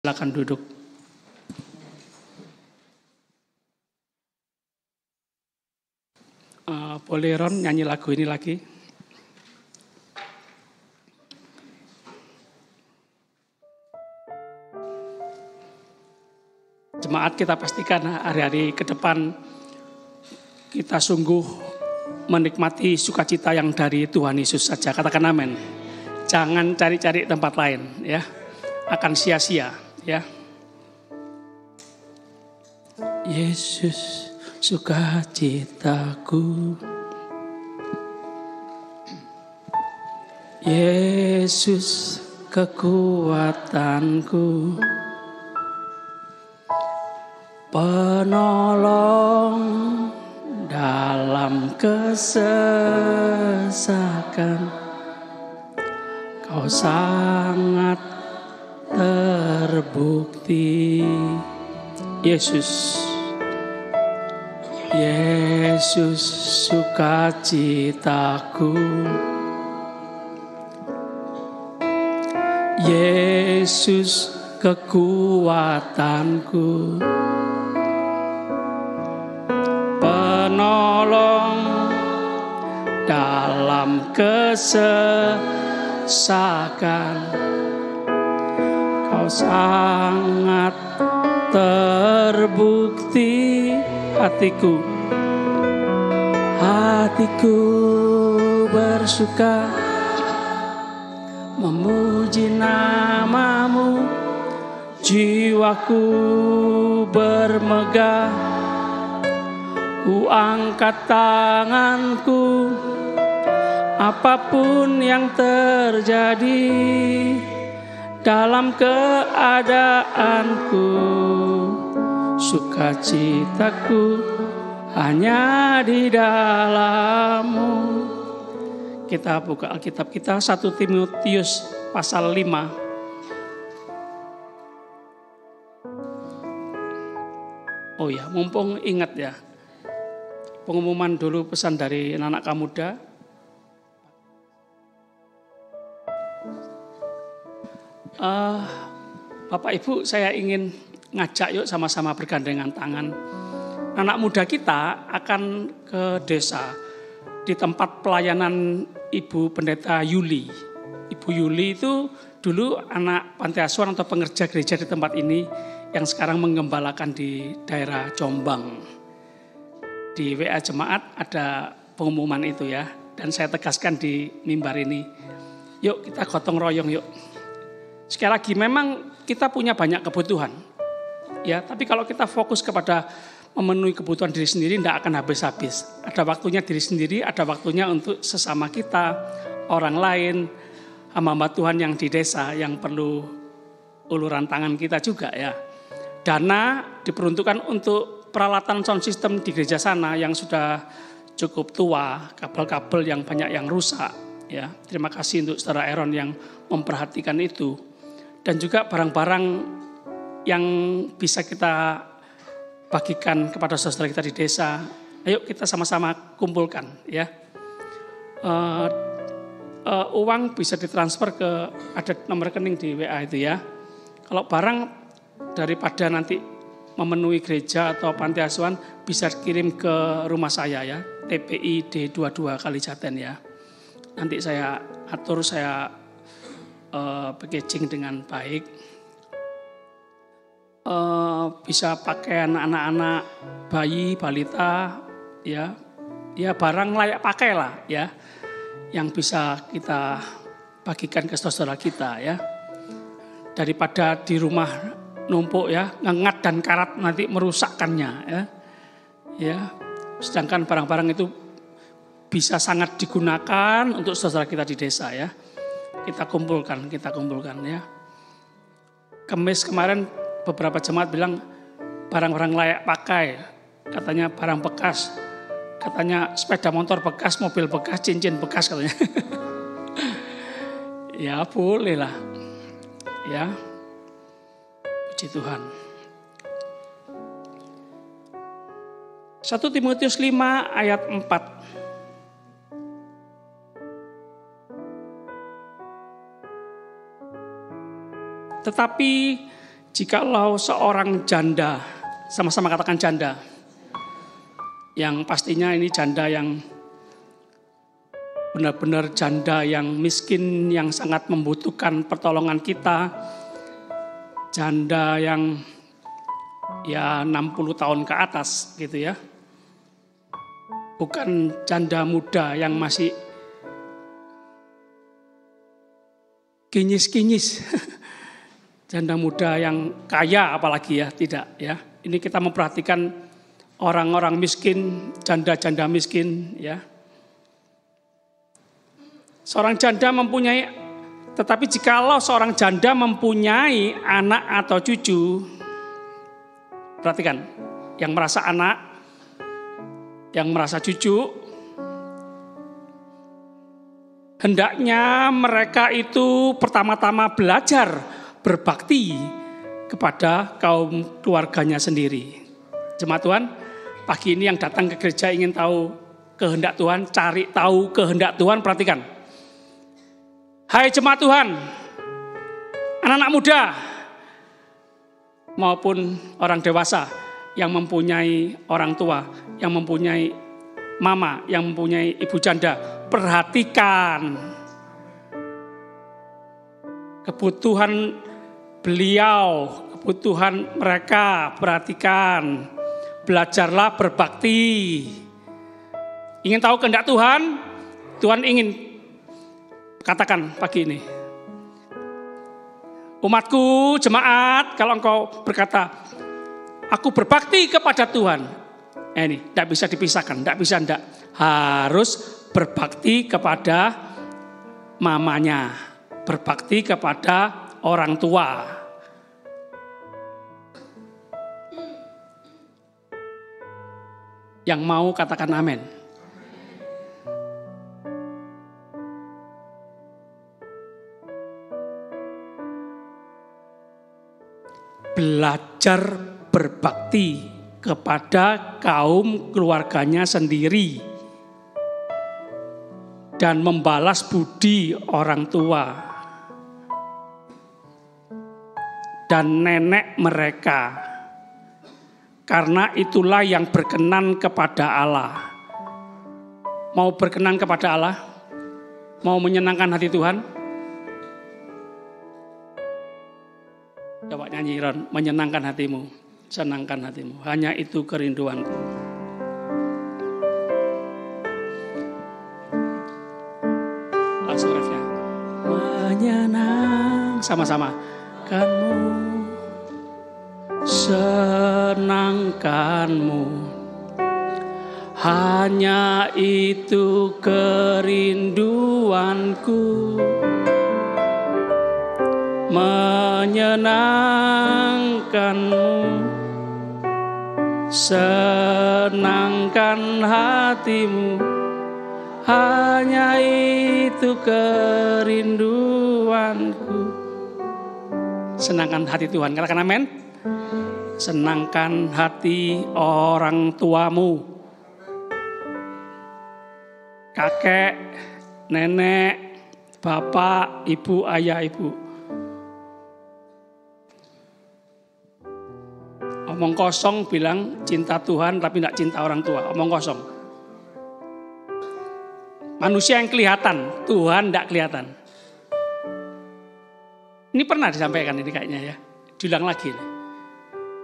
Silakan duduk. Boleh Ron nyanyi lagu ini lagi? Jemaat, kita pastikan hari-hari ke depan kita sungguh menikmati sukacita yang dari Tuhan Yesus saja. Katakan amin. Jangan cari-cari tempat lain, ya. Akan sia-sia, ya. Yesus sukacitaku, Yesus kekuatanku, penolong dalam kesesakan. Kau sangat terbukti. Yesus, Yesus sukacitaku, Yesus kekuatanku, penolong dalam kesesakan. Kau sangat terbukti. Hatiku bersuka memuji namamu, jiwaku bermegah, ku angkat tanganku, apapun yang terjadi dalam keadaanku. Sukacitaku hanya di dalam-Mu. Kita buka Alkitab kita 1 Timotius pasal 5. Oh ya, mumpung ingat ya, pengumuman dulu pesan dari anak muda. Bapak Ibu, saya ingin ngajak yuk sama-sama bergandengan tangan. Anak muda kita akan ke desa di tempat pelayanan Ibu Pendeta Yuli. Ibu Yuli itu dulu anak panti asuhan atau pengerja gereja di tempat ini yang sekarang menggembalakan di daerah Jombang. Di WA Jemaat ada pengumuman itu ya, dan saya tegaskan di mimbar ini. Yuk kita gotong royong yuk. Sekali lagi, memang kita punya banyak kebutuhan, ya. Tapi kalau kita fokus kepada memenuhi kebutuhan diri sendiri, tidak akan habis-habis. Ada waktunya diri sendiri, ada waktunya untuk sesama kita, orang lain, hamba Tuhan yang di desa yang perlu uluran tangan kita juga, ya. Dana diperuntukkan untuk peralatan sound system di gereja sana yang sudah cukup tua, kabel-kabel yang banyak yang rusak, ya. Terima kasih untuk Saudara Aaron yang memperhatikan itu. Dan juga barang-barang yang bisa kita bagikan kepada saudara kita di desa. Ayo kita sama-sama kumpulkan ya. Uang bisa ditransfer ke, ada nomor rekening di WA itu ya. Kalau barang daripada nanti memenuhi gereja atau panti asuhan bisa kirim ke rumah saya ya. TPI D22 Kalijaten ya. Nanti saya atur, saya packaging dengan baik. Bisa pakaian anak-anak, bayi, balita, ya barang layak pakai lah, ya, yang bisa kita bagikan ke saudara kita, ya, daripada di rumah numpuk ya, ngengat dan karat nanti merusakkannya, ya. Sedangkan barang-barang itu bisa sangat digunakan untuk saudara kita di desa, ya. Kita kumpulkan ya. Kamis kemarin beberapa jemaat bilang barang-barang layak pakai, katanya barang bekas, katanya sepeda motor bekas, mobil bekas, cincin bekas katanya. Ya boleh lah, ya. Puji Tuhan. 1 Timotius 5 ayat 4. Tetapi Jikalau seorang janda, sama-sama katakan janda, yang pastinya ini janda yang benar-benar janda yang miskin, yang sangat membutuhkan pertolongan kita, janda yang ya 60 tahun ke atas gitu ya. Bukan janda muda yang masih kinyis-kinyis. Janda muda yang kaya apalagi ya, tidak ya. Ini kita memperhatikan orang-orang miskin, janda-janda miskin ya. Seorang janda mempunyai, tetapi jikalau seorang janda mempunyai anak atau cucu, perhatikan, yang merasa anak, yang merasa cucu, hendaknya mereka itu pertama-tama belajar berbakti kepada kaum keluarganya sendiri. Jemaat Tuhan, pagi ini yang datang ke gereja ingin tahu kehendak Tuhan, cari tahu kehendak Tuhan, perhatikan. Hai jemaat Tuhan, anak-anak muda maupun orang dewasa yang mempunyai orang tua, yang mempunyai mama, yang mempunyai ibu janda, perhatikan kebutuhan beliau, kebutuhan mereka, perhatikan. Belajarlah berbakti. Ingin tahu kehendak Tuhan? Tuhan ingin katakan pagi ini, umatku, jemaat, kalau engkau berkata, aku berbakti kepada Tuhan. Ini tidak bisa dipisahkan, tidak bisa, tidak. Harus berbakti kepada mamanya, berbakti kepada orang tua. Yang mau katakan amin. Belajar berbakti kepada kaum keluarganya sendiri dan membalas budi orang tua dan nenek mereka, karena itulah yang berkenan kepada Allah. Mau berkenan kepada Allah? Mau menyenangkan hati Tuhan? Coba nyanyi Ron, menyenangkan hatimu, senangkan hatimu, hanya itu kerinduanku. Langsung refnya. Menyenang, sama-sama. Kanmu, senangkanmu, hanya itu kerinduanku. Menyenangkanmu, senangkan hatimu, hanya itu kerinduanku. Senangkan hati Tuhan, katakan amin. Senangkan hati orang tuamu, kakek, nenek, bapak, ibu, ayah, ibu. Omong kosong bilang cinta Tuhan tapi tidak cinta orang tua, omong kosong. Manusia yang kelihatan, Tuhan tidak kelihatan. Ini pernah disampaikan ini kayaknya ya, diulang lagi.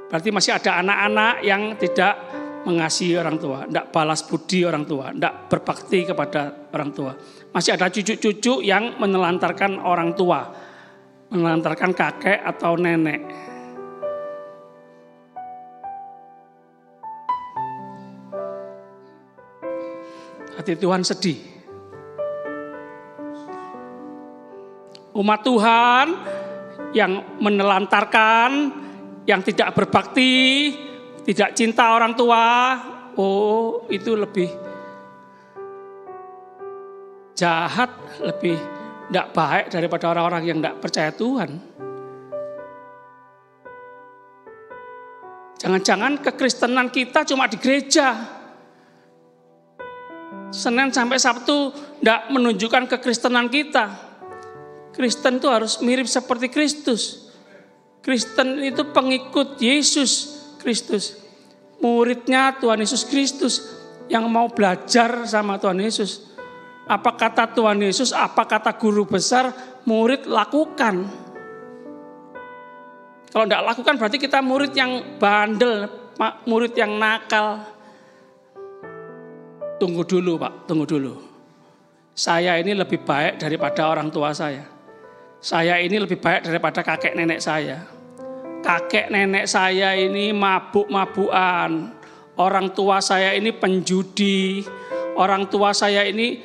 Berarti masih ada anak-anak yang tidak mengasihi orang tua, tidak balas budi orang tua, tidak berbakti kepada orang tua. Masih ada cucu-cucu yang menelantarkan orang tua, menelantarkan kakek atau nenek. Hati Tuhan sedih. Umat Tuhan yang menelantarkan, yang tidak berbakti, tidak cinta orang tua, oh itu lebih jahat, lebih tidak baik daripada orang-orang yang tidak percaya Tuhan. Jangan-jangan kekristenan kita cuma di gereja. Senin sampai Sabtu tidak menunjukkan kekristenan kita. Kristen itu harus mirip seperti Kristus. Kristen itu pengikut Yesus Kristus. Muridnya Tuhan Yesus Kristus yang mau belajar sama Tuhan Yesus. Apa kata Tuhan Yesus, apa kata guru besar, murid lakukan. Kalau tidak lakukan berarti kita murid yang bandel, murid yang nakal. Tunggu dulu Pak, tunggu dulu. Saya ini lebih baik daripada orang tua saya. Saya ini lebih baik daripada kakek nenek saya. Kakek nenek saya ini mabuk-mabukan. Orang tua saya ini penjudi. Orang tua saya ini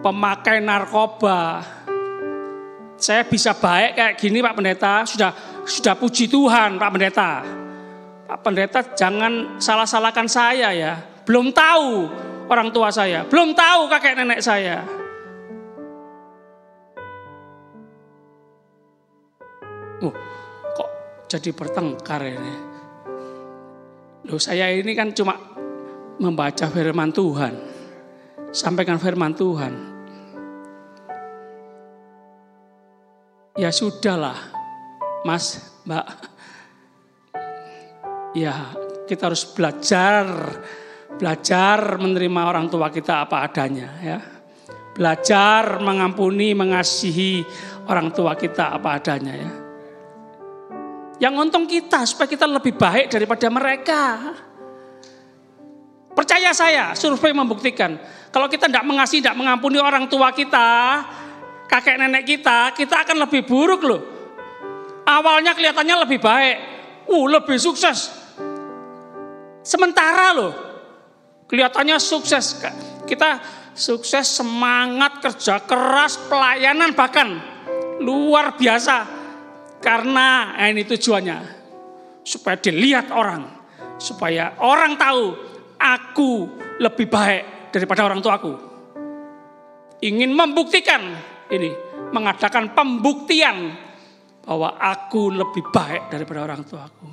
pemakai narkoba. Saya bisa baik kayak gini Pak Pendeta. Sudah puji Tuhan Pak Pendeta. Pak Pendeta jangan salah-salahkan saya ya. Belum tahu orang tua saya. Belum tahu kakek nenek saya. Kok jadi bertengkar ini? Loh, saya ini kan cuma membaca firman Tuhan. Sampaikan firman Tuhan. Ya sudahlah, Mas, Mbak. Ya, kita harus belajar menerima orang tua kita apa adanya ya. Belajar mengampuni, mengasihi orang tua kita apa adanya ya. Yang untung kita supaya kita lebih baik daripada mereka. Percaya saya, survei membuktikan. Kalau kita tidak mengasihi, tidak mengampuni orang tua kita, kakek nenek kita akan lebih buruk loh. Awalnya kelihatannya lebih baik, lebih sukses. Sementara loh, kelihatannya sukses. Kita sukses, semangat, kerja keras, pelayanan bahkan luar biasa. Karena ini tujuannya, supaya dilihat orang, supaya orang tahu aku lebih baik daripada orang tuaku. Ingin membuktikan ini, mengadakan pembuktian bahwa aku lebih baik daripada orang tuaku.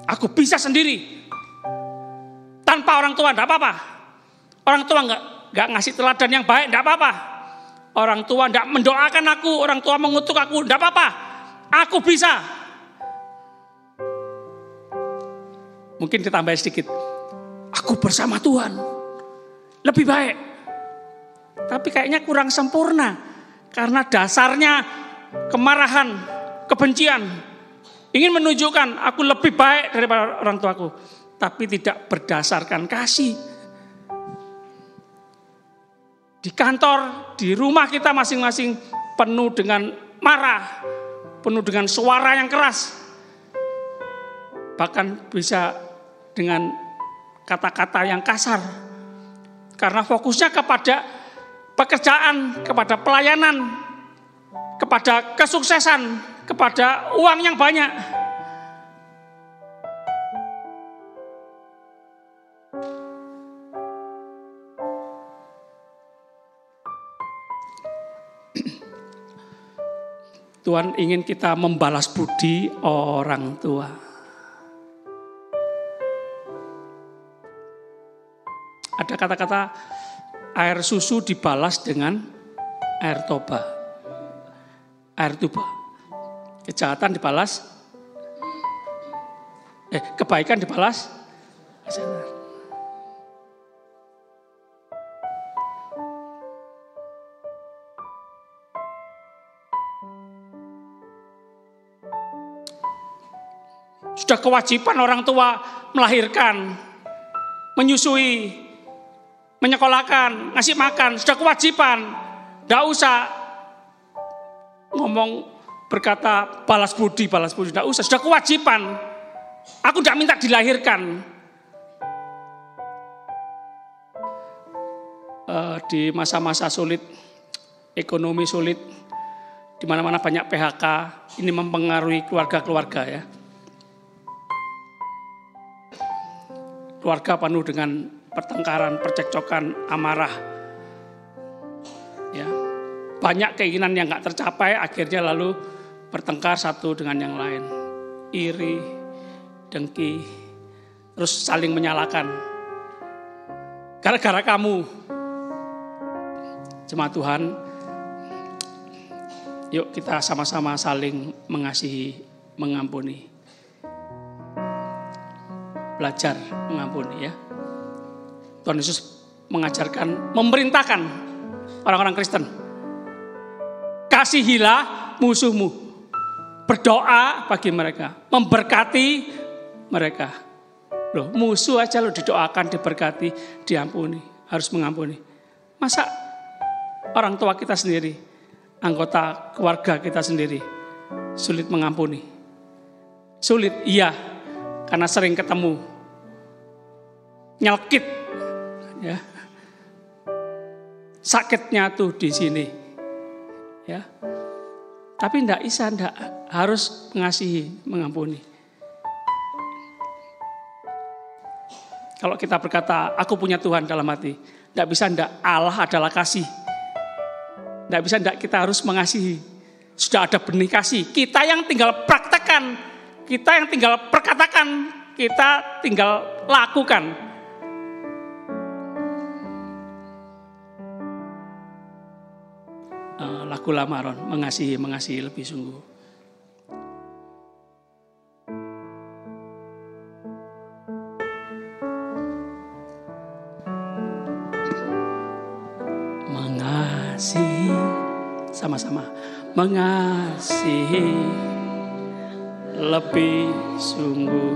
Aku bisa sendiri, tanpa orang tua enggak apa-apa. Orang tua enggak ngasih teladan yang baik enggak apa-apa. Orang tua enggak mendoakan aku, orang tua mengutuk aku enggak apa-apa. Aku bisa. Mungkin ditambah sedikit. Aku bersama Tuhan. Lebih baik. Tapi kayaknya kurang sempurna. Karena dasarnya kemarahan, kebencian. Ingin menunjukkan aku lebih baik daripada orang tuaku. Tapi tidak berdasarkan kasih. Di kantor, di rumah kita masing-masing penuh dengan marah, penuh dengan suara yang keras. Bahkan bisa dengan kata-kata yang kasar. Karena fokusnya kepada pekerjaan, kepada pelayanan, kepada kesuksesan, kepada uang yang banyak. Tuhan ingin kita membalas budi orang tua. Ada kata-kata air susu dibalas dengan air toba. Air tuba. Kejahatan dibalas. Kebaikan dibalas. Sudah kewajiban orang tua melahirkan, menyusui, menyekolahkan, ngasih makan. Sudah kewajiban. Tidak usah ngomong berkata balas budi. Tidak usah. Sudah kewajiban. Aku tidak minta dilahirkan. Di masa-masa sulit, ekonomi sulit, di mana-mana banyak PHK, ini mempengaruhi keluarga-keluarga ya. Keluarga penuh dengan pertengkaran, percekcokan, amarah. Ya, banyak keinginan yang nggak tercapai, akhirnya lalu bertengkar satu dengan yang lain. Iri, dengki, terus saling menyalahkan. Gara-gara kamu, jemaat Tuhan, yuk kita sama-sama saling mengasihi, mengampuni. Belajar mengampuni ya. Tuhan Yesus mengajarkan, memerintahkan orang-orang Kristen. Kasihilah musuhmu. Berdoa bagi mereka. Memberkati mereka. Loh, musuh aja lo didoakan, diberkati, diampuni. Harus mengampuni. Masa orang tua kita sendiri, anggota keluarga kita sendiri, sulit mengampuni? Sulit, iya. Karena sering ketemu. Nyelkit. Ya. Sakitnya tuh di sini. Ya. Tapi enggak bisa, enggak. Harus mengasihi, mengampuni. Kalau kita berkata, aku punya Tuhan dalam hati. Enggak bisa, enggak. Allah adalah kasih. Enggak bisa, enggak. Kita harus mengasihi. Sudah ada benih kasih. Kita yang tinggal praktekkan. Kita yang tinggal perkatakan. Kita tinggal lakukan. Lagu lama Ron, mengasihi lebih sungguh. Mengasihi, sama-sama. Mengasihi lebih sungguh.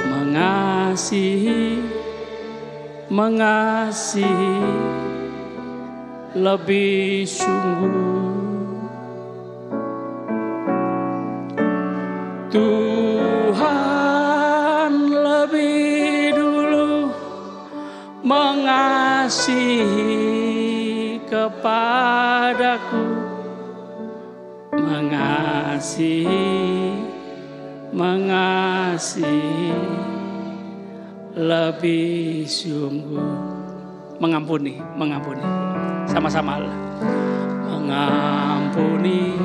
Mengasihi lebih sungguh. Tuhan lebih dulu mengasihi kepadaku. Mengasihi lebih sungguh. Mengampuni. Sama-sama. Mengampuni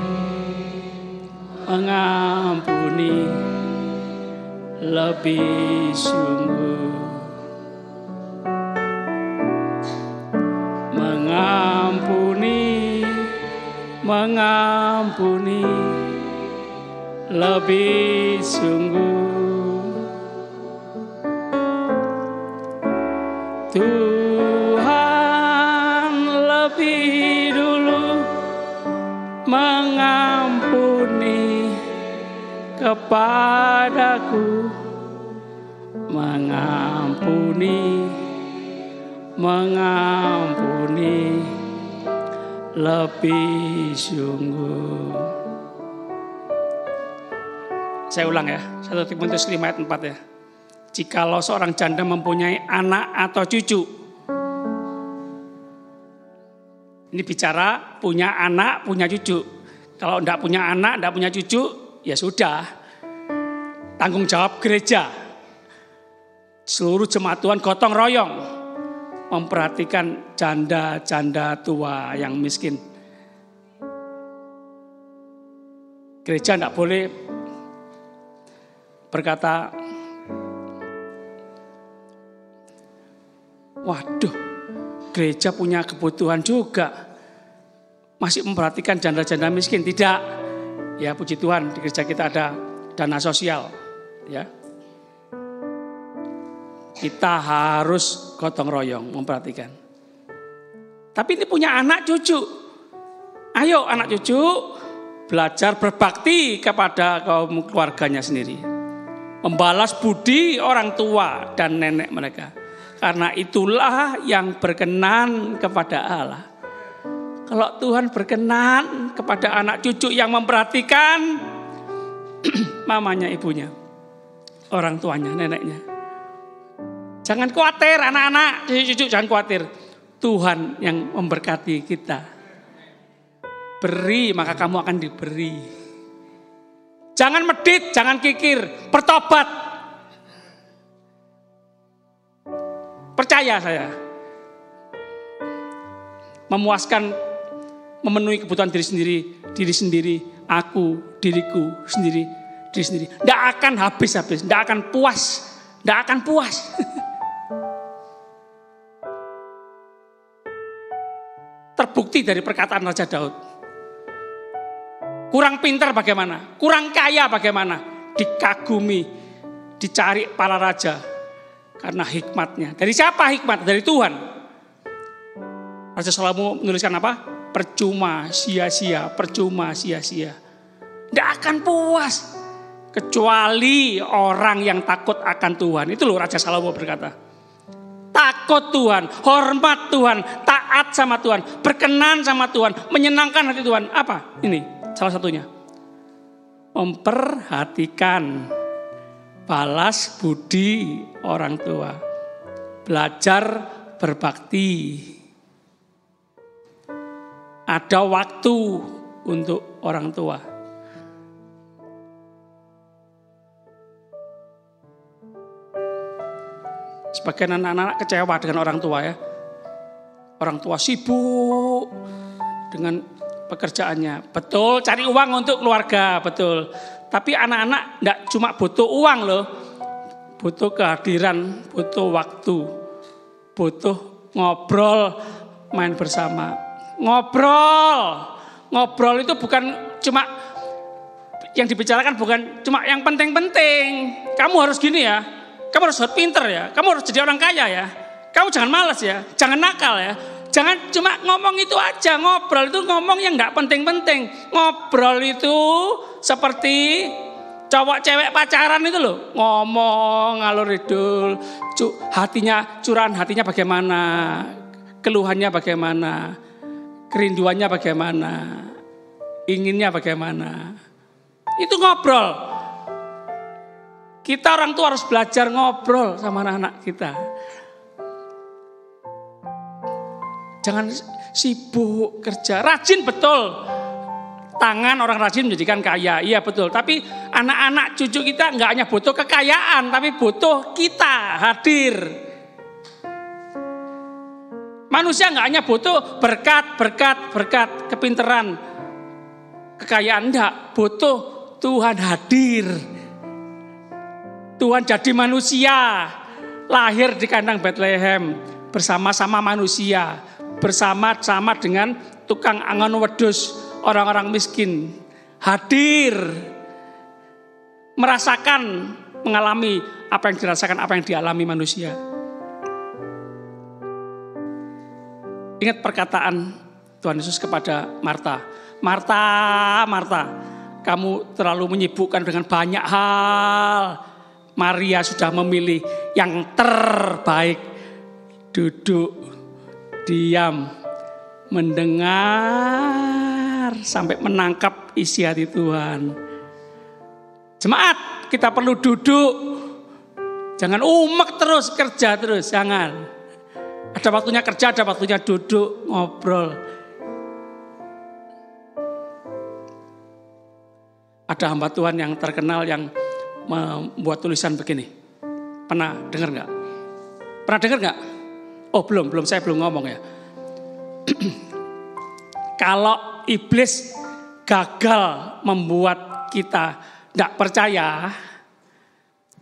lebih sungguh. Mengampuni lebih sungguh. Tuhan lebih dulu mengampuni kepadaku. Mengampuni lebih sungguh. Saya ulang ya, 1 Timotius 5 ayat 4 ya. Jikalau seorang janda mempunyai anak atau cucu. Ini bicara punya anak, punya cucu. Kalau enggak punya anak, enggak punya cucu, ya sudah. Tanggung jawab gereja. Seluruh jemaat Tuhan gotong royong. Memperhatikan janda-janda tua yang miskin. Gereja enggak boleh berkata, waduh, gereja punya kebutuhan juga. Masih memperhatikan janda-janda miskin. Tidak. Ya puji Tuhan, di gereja kita ada dana sosial. Ya. Kita harus gotong royong memperhatikan. Tapi ini punya anak cucu. Ayo anak cucu belajar berbakti kepada kaum keluarganya sendiri. Membalas budi orang tua dan nenek mereka. Karena itulah yang berkenan kepada Allah. Kalau Tuhan berkenan kepada anak cucu yang memperhatikan mamanya, ibunya, orang tuanya, neneknya. Jangan khawatir anak-anak, cucu-cucu jangan khawatir. Tuhan yang memberkati kita. Beri maka kamu akan diberi. Jangan medit, jangan kikir, bertobat. Percaya saya. Memuaskan, memenuhi kebutuhan diri sendiri, aku, diriku sendiri, diri sendiri. Tidak akan habis-habis, tidak akan puas. Terbukti dari perkataan Raja Daud. Kurang pintar bagaimana? Kurang kaya bagaimana? Dikagumi, dicari para raja. Karena hikmatnya. Dari siapa hikmat? Dari Tuhan. Raja Salomo menuliskan apa? Percuma, sia-sia, percuma, sia-sia. Tidak akan puas. Kecuali orang yang takut akan Tuhan. Itu loh Raja Salomo berkata. Takut Tuhan, hormat Tuhan, taat sama Tuhan, berkenan sama Tuhan, menyenangkan hati Tuhan. Apa? Ini salah satunya. Memperhatikan balas budi orang tua. Belajar berbakti. Ada waktu untuk orang tua. Sebagian anak-anak kecewa dengan orang tua ya. Orang tua sibuk dengan pekerjaannya. Betul, cari uang untuk keluarga, betul. Tapi anak-anak enggak cuma butuh uang loh. Butuh kehadiran, butuh waktu. Butuh ngobrol, main bersama. Ngobrol itu bukan cuma yang dibicarakan, bukan cuma yang penting-penting. Kamu harus gini ya. Kamu harus pinter ya, kamu harus jadi orang kaya ya. Kamu jangan malas ya, jangan nakal ya. Jangan cuma ngomong itu aja, ngobrol itu ngomong yang gak penting-penting. Ngobrol itu seperti cowok cewek pacaran itu loh. Ngomong ngalur idul, curahan hatinya bagaimana, keluhannya bagaimana, kerinduannya bagaimana, inginnya bagaimana. Itu ngobrol. Kita orang tua harus belajar ngobrol sama anak-anak kita. Jangan sibuk kerja, rajin betul. Tangan orang rajin menjadikan kaya, iya betul. Tapi anak-anak cucu kita nggak hanya butuh kekayaan, tapi butuh kita hadir. Manusia nggak hanya butuh berkat, kepinteran, kekayaan, enggak. Butuh Tuhan hadir. Tuhan jadi manusia, lahir di kandang Bethlehem bersama-sama manusia, bersama-sama dengan tukang angon wedhus, orang-orang miskin, hadir, merasakan, mengalami apa yang dirasakan, apa yang dialami manusia. Ingat perkataan Tuhan Yesus kepada Marta, Marta, kamu terlalu menyibukkan dengan banyak hal. Maria sudah memilih yang terbaik. Duduk, diam, mendengar sampai menangkap isi hati Tuhan. Jemaat, kita perlu duduk. Jangan umek terus, kerja terus, jangan. Ada waktunya kerja, ada waktunya duduk, ngobrol. Ada hamba Tuhan yang terkenal yang membuat tulisan begini. Pernah dengar nggak? Oh belum, saya belum ngomong ya. Kalau iblis gagal membuat kita tidak percaya,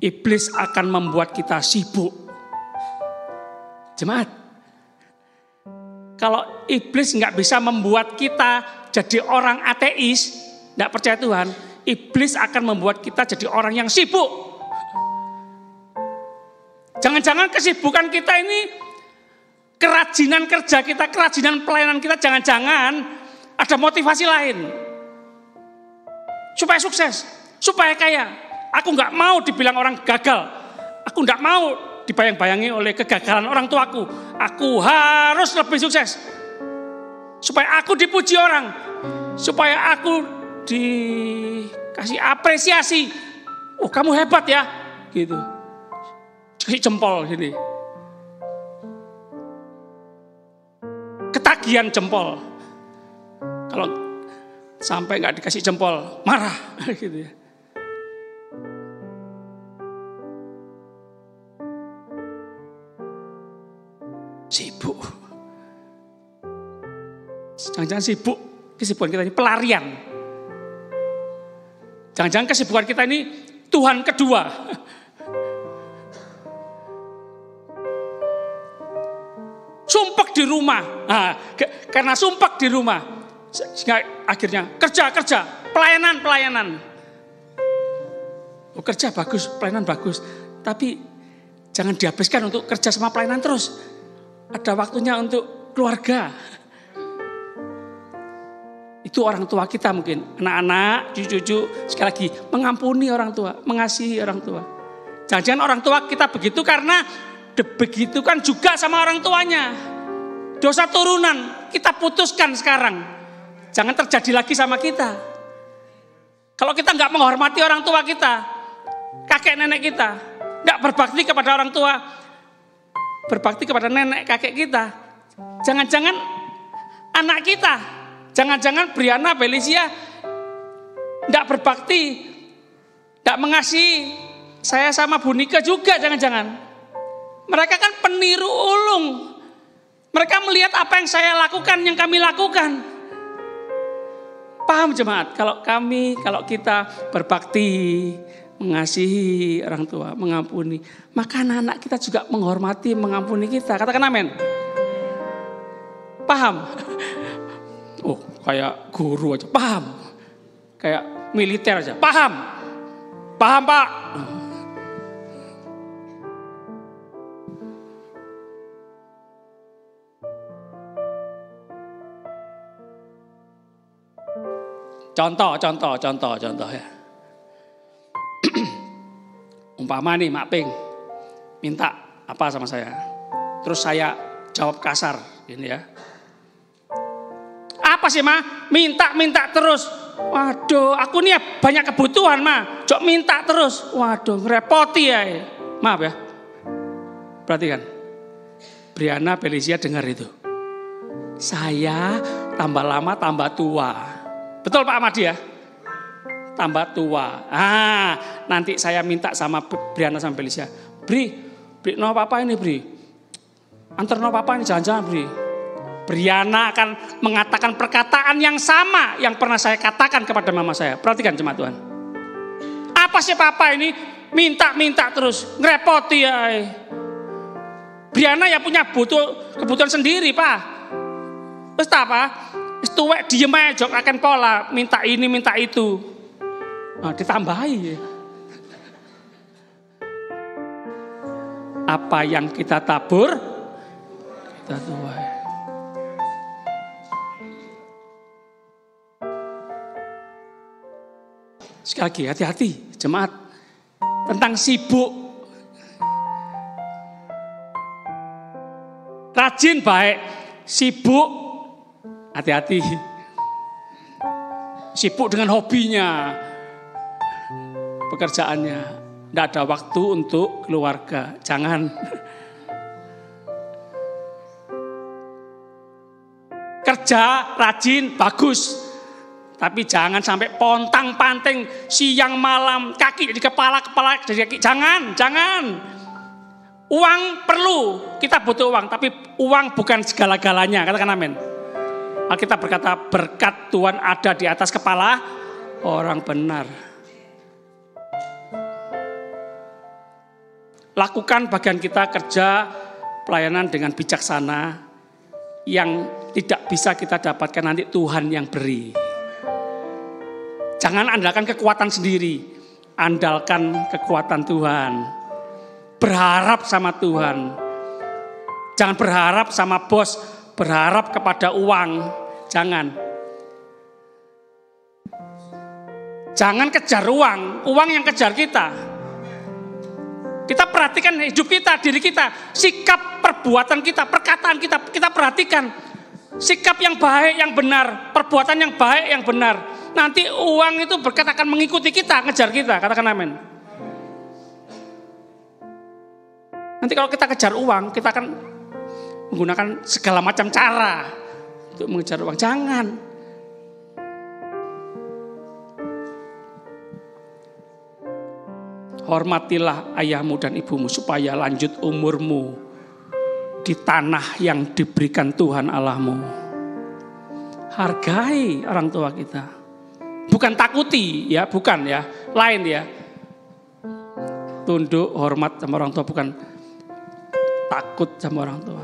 iblis akan membuat kita sibuk. Jemaat, kalau iblis nggak bisa membuat kita jadi orang ateis, tidak percaya Tuhan, iblis akan membuat kita jadi orang yang sibuk. Jangan-jangan kesibukan kita ini, kerajinan kerja kita, kerajinan pelayanan kita, jangan-jangan ada motivasi lain. Supaya sukses, supaya kaya. Aku gak mau dibilang orang gagal. Aku gak mau dibayang-bayangi oleh kegagalan orang tuaku. Aku harus lebih sukses. Supaya aku dipuji orang. Supaya aku dikasih apresiasi. Oh kamu hebat ya. Gitu. Kasih jempol gini. Ketagihan jempol. Kalau sampai nggak dikasih jempol, marah gitu ya. Sibuk. Jangan-jangan sibuk. Kesibukan kita ini pelarian. Jangan-jangan kesibukan kita ini Tuhan kedua. Sumpek di rumah. Nah, karena sumpek di rumah, sehingga akhirnya kerja. pelayanan. Oh, kerja bagus, pelayanan bagus. Tapi jangan dihabiskan untuk kerja sama pelayanan terus. Ada waktunya untuk keluarga. Itu orang tua kita mungkin. Anak-anak, cucu-cucu, sekali lagi mengampuni orang tua, mengasihi orang tua. Jangan-jangan orang tua kita begitu karena begitu kan juga sama orang tuanya. Dosa turunan, kita putuskan sekarang. Jangan terjadi lagi sama kita. Kalau kita nggak menghormati orang tua kita, kakek nenek kita, nggak berbakti kepada orang tua, berbakti kepada nenek kakek kita, jangan-jangan anak kita, jangan-jangan Briana Belisia nggak berbakti, nggak mengasihi saya sama Bu Nika juga, jangan-jangan. Mereka kan peniru ulung. Mereka melihat apa yang saya lakukan, yang kami lakukan. Paham jemaat? Kalau kita berbakti, mengasihi orang tua, mengampuni, maka anak-anak kita juga menghormati, mengampuni kita. Katakan amin. Paham? Oh, kayak guru aja. Paham? Kayak militer aja. Paham? Paham, Pak? Contoh ya. Umpama nih Mak Ping minta apa sama saya. Terus saya jawab kasar gini ya. Apa sih Ma? Minta terus. Waduh, aku nih banyak kebutuhan Ma. Jok minta terus. Waduh, ngerepoti ya. Maaf ya. Perhatikan. Briana Belisia dengar itu. Saya tambah lama tambah tua. Betul Pak Ahmadi ya? Tambah tua. Nanti saya minta sama Briana sama Belisia. Bri no papa ini Bri. Antar no papa ini jalan-jalan Bri. Briana akan mengatakan perkataan yang sama yang pernah saya katakan kepada mama saya. Perhatikan jemaat Tuhan. Apa sih papa ini? Minta terus. Ngerepoti ya. Briana ya punya kebutuhan sendiri Pak. Terus apa? Tuwek diem aja akan pola, minta ini, minta itu. Ditambahi. Apa yang kita tabur, kita tuai. Sekali lagi, hati-hati jemaat. Tentang sibuk. Rajin baik, sibuk. Hati-hati. Sibuk dengan hobinya, pekerjaannya. Tidak ada waktu untuk keluarga. Jangan. Kerja rajin, bagus. Tapi jangan sampai pontang-panting siang malam, kaki di kepala di kaki. Jangan. Uang perlu, kita butuh uang. Tapi uang bukan segala-galanya. Katakan amin. Alkitab berkata berkat Tuhan ada di atas kepala orang benar. Lakukan bagian kita kerja pelayanan dengan bijaksana yang tidak bisa kita dapatkan nanti Tuhan yang beri. Jangan andalkan kekuatan sendiri, andalkan kekuatan Tuhan. Berharap sama Tuhan. Jangan berharap sama bos, berharap kepada uang. Jangan kejar uang yang kejar kita. Kita perhatikan hidup kita, diri kita, sikap perbuatan kita, perkataan kita perhatikan. Sikap yang baik, yang benar, perbuatan yang baik, yang benar. Nanti uang itu berkat akan mengikuti kita, ngejar kita, katakan amin. Nanti kalau kita kejar uang, kita akan menggunakan segala macam cara untuk mengejar uang. Jangan. Hormatilah ayahmu dan ibumu supaya lanjut umurmu di tanah yang diberikan Tuhan Allahmu. Hargai orang tua kita. Bukan takuti ya, bukan ya. Lain ya. Tunduk, hormat sama orang tua, bukan takut sama orang tua.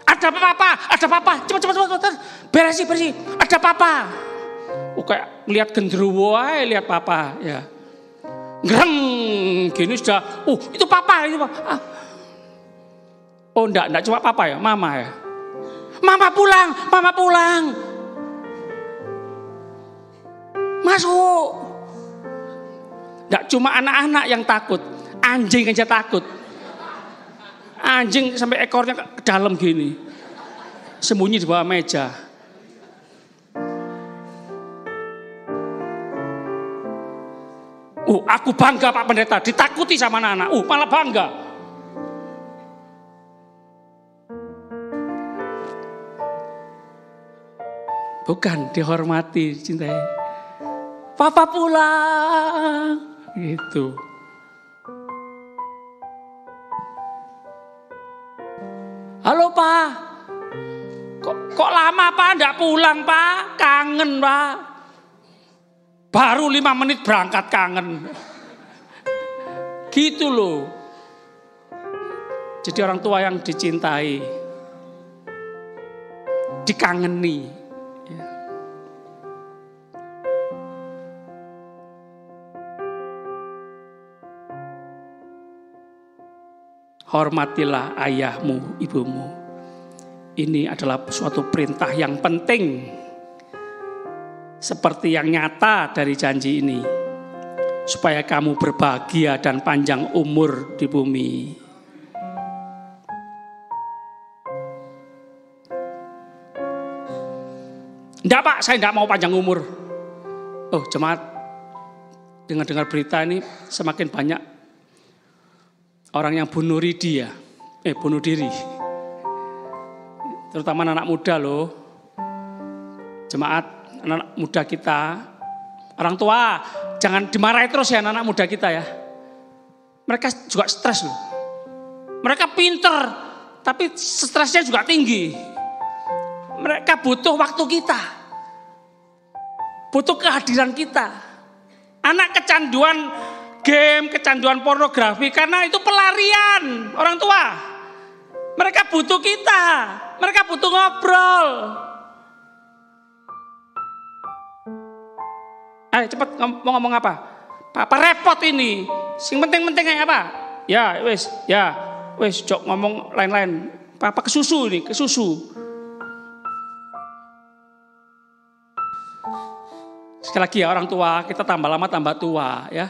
Ada papa, cepat, berisi, ada papa. Kayak lihat genderuwo aja, lihat papa ya. Ngereng gini sudah, itu papa, itu papa. Oh enggak cuma papa ya, mama ya. Mama pulang. Masuk. Enggak cuma anak-anak yang takut, anjing aja takut. Anjing sampai ekornya ke dalam gini. Sembunyi di bawah meja. Aku bangga Pak Pendeta, ditakuti sama anak-anak. Malah bangga. Bukan dihormati, dicintai. Papa pulang. Gitu. Halo Pak. Kok lama Pak enggak pulang Pak? Kangen Pak. Baru 5 menit berangkat kangen. Gitu loh. Jadi orang tua yang dicintai. Dikangeni. Hormatilah ayahmu, ibumu. Ini adalah suatu perintah yang penting. Seperti yang nyata dari janji ini, supaya kamu berbahagia dan panjang umur di bumi. Enggak Pak, saya enggak mau panjang umur. Jemaat, dengar berita ini semakin banyak orang yang bunuh diri. Terutama anak muda loh. Jemaat, anak muda kita, orang tua, jangan dimarahi terus ya anak muda kita ya. Mereka juga stres loh. Mereka pinter, tapi stresnya juga tinggi. Mereka butuh waktu kita. Butuh kehadiran kita. Anak kecanduan game, kecanduan pornografi, karena itu pelarian orang tua. Mereka butuh kita. Mereka butuh ngobrol. Ayo cepet mau ngomong apa? Papa repot ini. Sing penting-penting apa? Ya wes, jok ngomong lain-lain. Papa ke susu. Sekali lagi ya orang tua, kita tambah lama tambah tua ya.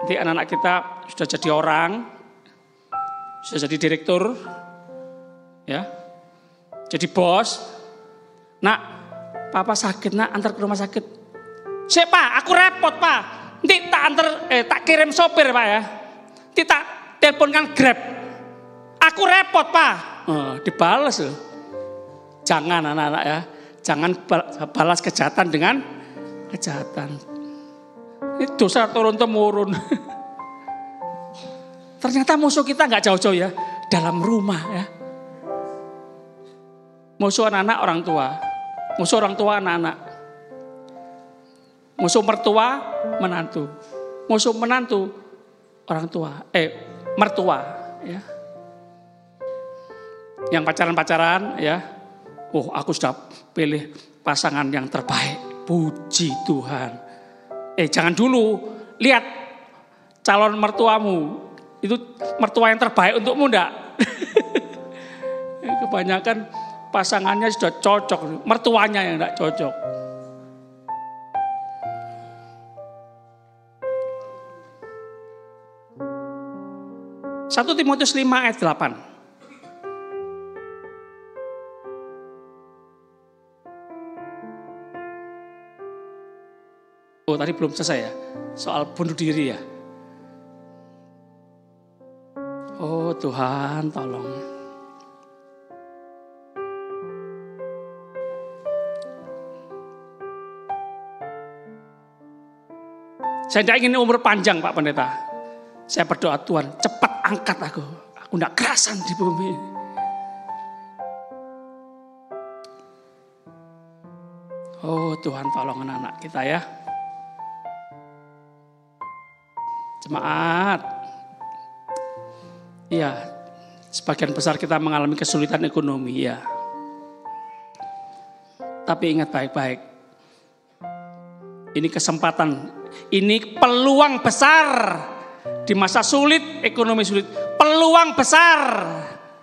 Nanti anak-anak kita sudah jadi orang, sudah jadi direktur, ya, jadi bos. Nak, papa sakit nak, antar ke rumah sakit. Sik Pak, aku repot Pak. Nanti tak antar, tak kirim sopir Pak ya. Nanti tak teleponkan Grab. Aku repot Pak. Dibalas loh. Jangan anak-anak ya. Jangan balas kejahatan dengan kejahatan. Ini dosa turun-temurun. Ternyata musuh kita nggak jauh-jauh ya. Dalam rumah ya. Musuh anak-anak orang tua. Musuh orang tua anak-anak. Musuh mertua menantu. Musuh menantu orang tua. Mertua ya. Yang pacaran-pacaran ya. Aku sudah pilih pasangan yang terbaik. Puji Tuhan. Jangan dulu. Lihat calon mertuamu. Itu mertua yang terbaik untukmu enggak? Kebanyakan pasangannya sudah cocok. Mertuanya yang enggak cocok. 1 Timotius 5 ayat 8. Tadi belum selesai ya. Soal bunuh diri ya. Tuhan tolong. Saya tidak ingin umur panjang Pak Pendeta. Saya berdoa Tuhan cepat angkat aku. Aku tidak kerasan di bumi. Tuhan tolong anak-anak kita ya. Jemaat. Iya, sebagian besar kita mengalami kesulitan ekonomi ya. Tapi ingat baik-baik. Ini kesempatan, ini peluang besar di masa sulit, ekonomi sulit. Peluang besar,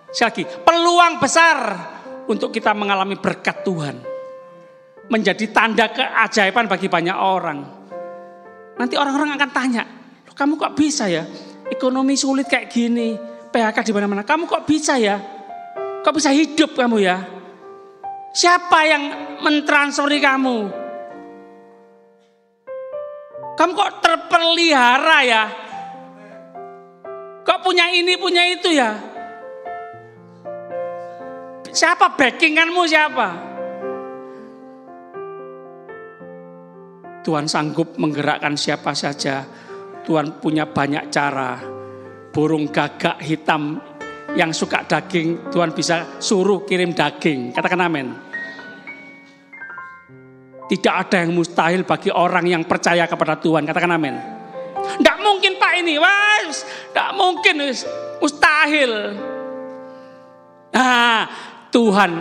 sekali lagi, peluang besar untuk kita mengalami berkat Tuhan. Menjadi tanda keajaiban bagi banyak orang. Nanti orang-orang akan tanya, kamu kok bisa ya? Ekonomi sulit kayak gini, PHK di mana-mana. Kamu kok bisa ya? Kok bisa hidup kamu ya? Siapa yang mentransferi kamu? Kamu kok terpelihara ya? Kok punya ini, punya itu ya? Siapa backinganmu siapa? Tuhan sanggup menggerakkan siapa saja. Tuhan punya banyak cara. Burung gagak hitam yang suka daging, Tuhan bisa suruh kirim daging. Katakan amin. Tidak ada yang mustahil bagi orang yang percaya kepada Tuhan. Katakan amin. Tidak mungkin Pak ini, tidak mungkin, mustahil. Nah, Tuhan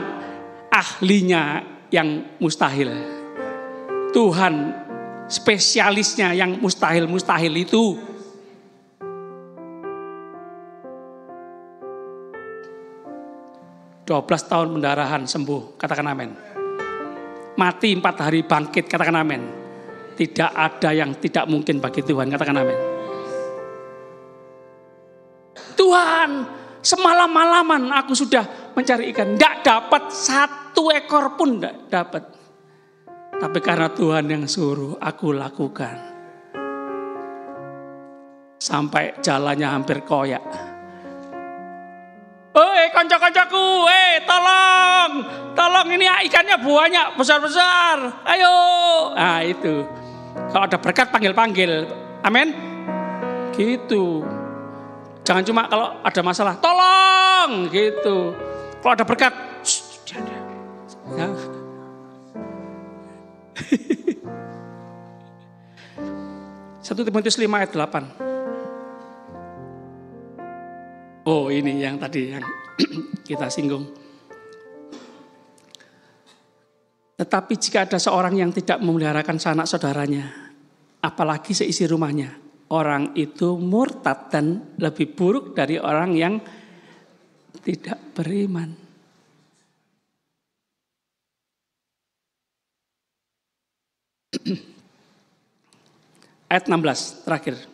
ahlinya yang mustahil. Tuhan spesialisnya yang mustahil-mustahil itu. "12 tahun pendarahan sembuh," katakan amin. "Mati 4 hari bangkit," katakan amin. Tidak ada yang tidak mungkin bagi Tuhan, katakan amin. "Tuhan, semalam-malaman aku sudah mencari ikan, tidak dapat 1 ekor pun, tidak dapat. Tapi karena Tuhan yang suruh, aku lakukan. Sampai jalannya hampir koyak. Konco-koncoku, tolong ini ikannya banyak, besar-besar. Ayo." Nah itu. Kalau ada berkat panggil-panggil. Amin. Gitu. Jangan cuma kalau ada masalah, tolong gitu. Kalau ada berkat, ya. 1 Timotius 5 ayat 8. Oh, ini yang tadi yang kita singgung. "Tetapi jika ada seorang yang tidak memeliharakan sanak saudaranya, apalagi seisi rumahnya, orang itu murtad dan lebih buruk dari orang yang tidak beriman." Ayat 16 terakhir.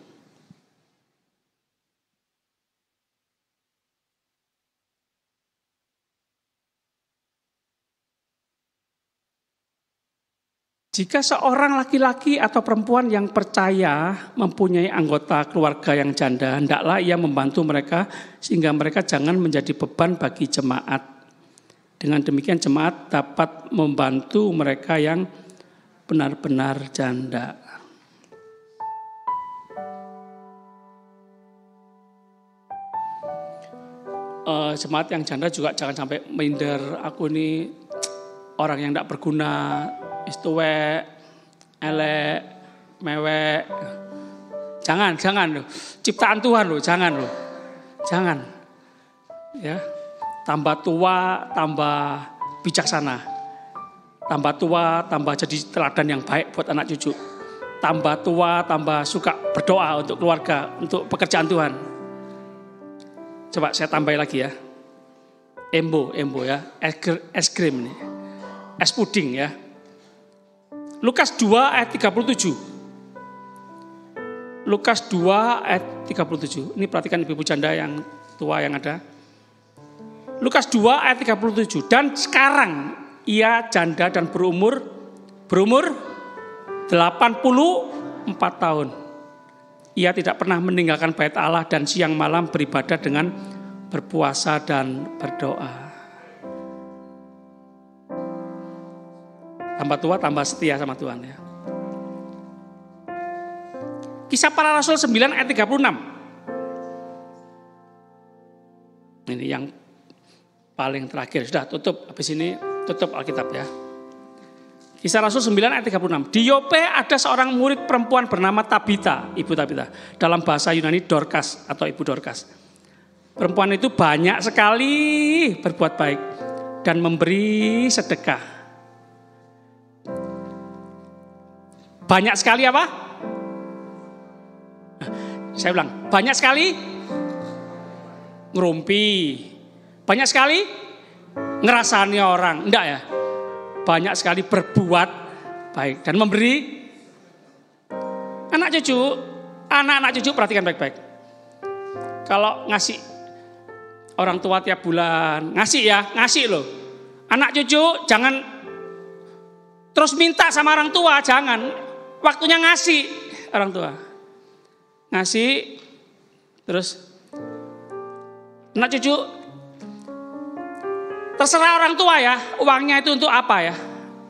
"Jika seorang laki-laki atau perempuan yang percaya mempunyai anggota keluarga yang janda, hendaklah ia membantu mereka sehingga mereka jangan menjadi beban bagi jemaat. Dengan demikian jemaat dapat membantu mereka yang benar-benar janda." Jemaat yang janda juga jangan sampai minder, aku ini orang yang tidak berguna, istuwe, elek, mewek. Jangan loh. Ciptaan Tuhan loh, jangan. Ya. Tambah tua, tambah bijaksana. Tambah tua, tambah jadi teladan yang baik buat anak cucu. Tambah tua, tambah suka berdoa untuk keluarga, untuk pekerjaan Tuhan. Coba saya tambahin lagi ya. Embo ya, es krim nih. Es puding ya. Lukas 2 ayat 37. Lukas 2 ayat 37. Ini perhatikan ibu janda yang tua yang ada. Lukas 2 ayat 37. "Dan sekarang ia janda dan berumur 84 tahun. Ia tidak pernah meninggalkan bait Allah dan siang malam beribadah dengan berpuasa dan berdoa." Tambah tua, tambah setia sama Tuhan ya. Kisah Para Rasul 9 ayat 36. Ini yang paling terakhir. Sudah tutup, habis ini tutup Alkitab ya. Kisah Rasul 9 ayat 36. "Di Yope ada seorang murid perempuan bernama Tabita, Ibu Tabita. Dalam bahasa Yunani Dorcas atau Ibu Dorcas. Perempuan itu banyak sekali berbuat baik dan memberi sedekah. Banyak sekali apa? Saya ulang, banyak sekali ngerumpi. Banyak sekali ngerasani orang. Enggak ya? Banyak sekali berbuat baik dan memberi. Anak-anak cucu perhatikan baik-baik. Kalau ngasih orang tua tiap bulan, ngasih loh. Anak cucu jangan terus minta sama orang tua, jangan. Waktunya ngasih orang tua. Ngasih, terus anak cucu terserah orang tua ya, uangnya itu untuk apa ya.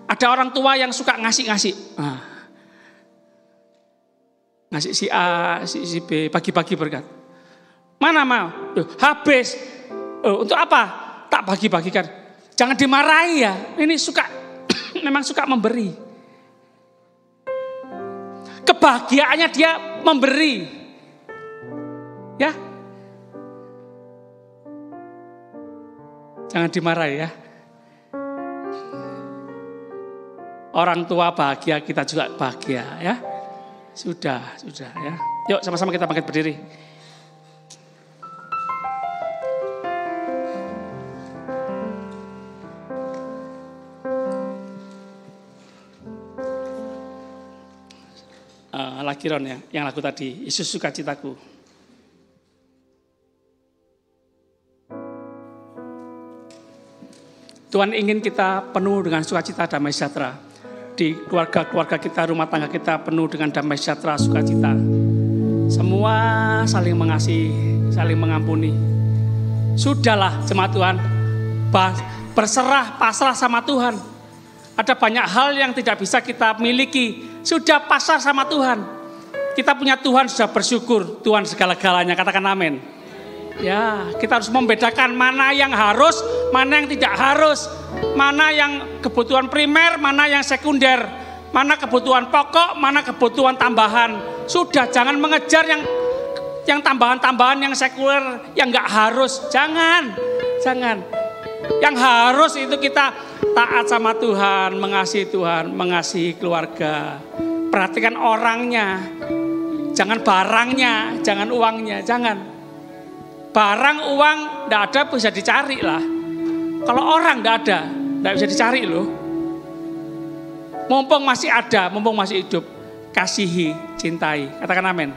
Ada orang tua yang suka ngasih-ngasih. Ngasih si A, si B, bagi-bagi berkat. Mana mau? Habis. Untuk apa? Tak bagi-bagikan. Jangan dimarahi ya. Ini suka, memang suka memberi. Kebahagiaannya dia memberi. Ya. Jangan dimarahi ya. Orang tua bahagia, kita juga bahagia ya. Sudah ya. Yuk sama-sama kita bangkit berdiri. Lagi Ron ya, yang lagu tadi, Yesus sukacitaku. Tuhan ingin kita penuh dengan sukacita, damai sejahtera. Di keluarga-keluarga kita, rumah tangga kita penuh dengan damai sejahtera, sukacita. Semua saling mengasihi, saling mengampuni. Sudahlah jemaat Tuhan, berserah, pasrah sama Tuhan. Ada banyak hal yang tidak bisa kita miliki, sudah pasrah sama Tuhan. Kita punya Tuhan, sudah bersyukur, Tuhan segala-galanya, katakan amin. Ya, kita harus membedakan mana yang harus, mana yang tidak harus. Mana yang kebutuhan primer, mana yang sekunder. Mana kebutuhan pokok, mana kebutuhan tambahan. Sudah, jangan mengejar yang tambahan-tambahan, yang sekuler, yang gak harus. Jangan. Yang harus itu kita taat sama Tuhan, mengasihi keluarga. Perhatikan orangnya. Jangan barangnya, jangan uangnya, jangan. Barang, uang, tidak ada bisa dicari lah. Kalau orang tidak ada, tidak bisa dicari loh. Mumpung masih ada, mumpung masih hidup, kasihi, cintai. Katakan amin.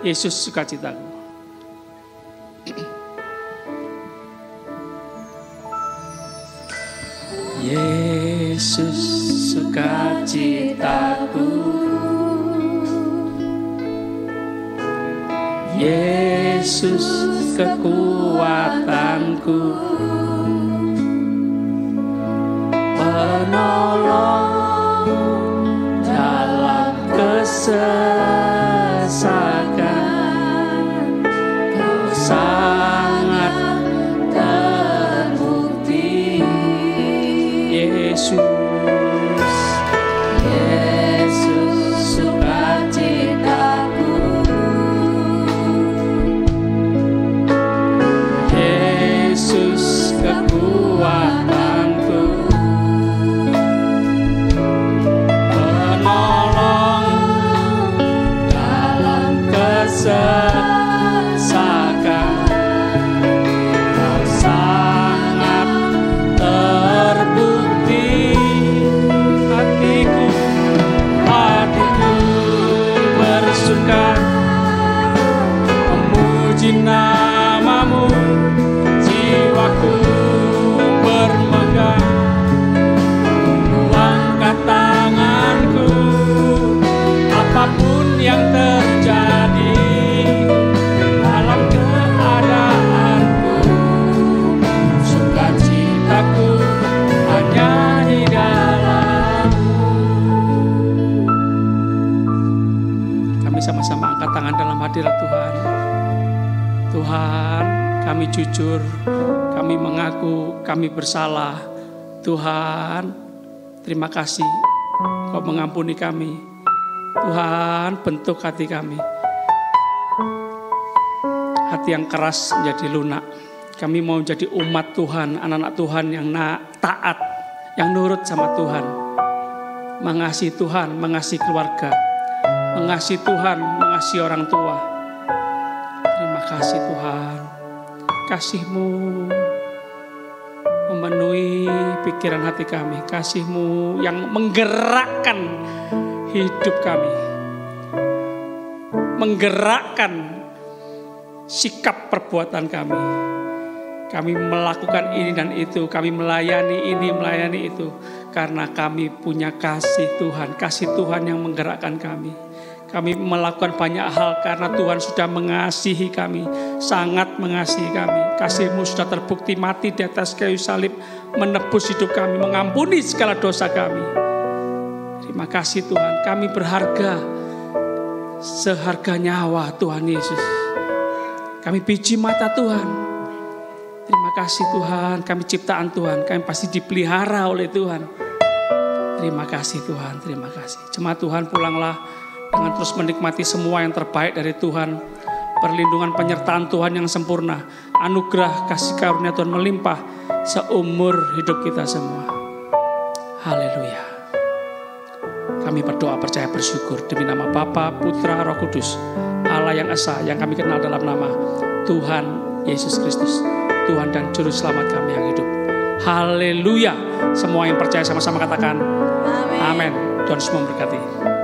Yesus sukacitaku. Yesus sukacitaku. Yesus kekuatanku, penolong dalam kesesakan. Kau sangat terbukti, Yesus. Sama-sama angkat tangan dalam hadirat Tuhan. Tuhan, kami jujur, kami mengaku kami bersalah. Tuhan, terima kasih Kau mengampuni kami. Tuhan, bentuk hati kami. Hati yang keras menjadi lunak. Kami mau menjadi umat Tuhan, anak-anak Tuhan yang taat, yang nurut sama Tuhan. mengasihi Tuhan, mengasihi keluarga, mengasihi Tuhan, mengasihi orang tua. Terima kasih Tuhan, kasih-Mu memenuhi pikiran hati kami, kasih-Mu yang menggerakkan hidup kami, menggerakkan sikap perbuatan kami. Kami melakukan ini dan itu, kami melayani ini, melayani itu, karena kami punya kasih Tuhan yang menggerakkan kami. Kami melakukan banyak hal karena Tuhan sudah mengasihi kami, sangat mengasihi kami. Kasih-Mu sudah terbukti mati di atas kayu salib, menebus hidup kami, mengampuni segala dosa kami. Terima kasih Tuhan, kami berharga seharga nyawa Tuhan Yesus. Kami biji mata Tuhan. Terima kasih Tuhan, kami ciptaan Tuhan, kami pasti dipelihara oleh Tuhan. Terima kasih Tuhan, terima kasih. Jemaat Tuhan, pulanglah dengan terus menikmati semua yang terbaik dari Tuhan. Perlindungan penyertaan Tuhan yang sempurna, anugerah kasih karunia Tuhan melimpah seumur hidup kita semua. Haleluya. Kami berdoa percaya bersyukur demi nama Bapa, Putra, Roh Kudus, Allah yang esa yang kami kenal dalam nama Tuhan Yesus Kristus, Tuhan dan Juru Selamat kami yang hidup. Haleluya. Semua yang percaya sama-sama katakan amin. Tuhan semua memberkati.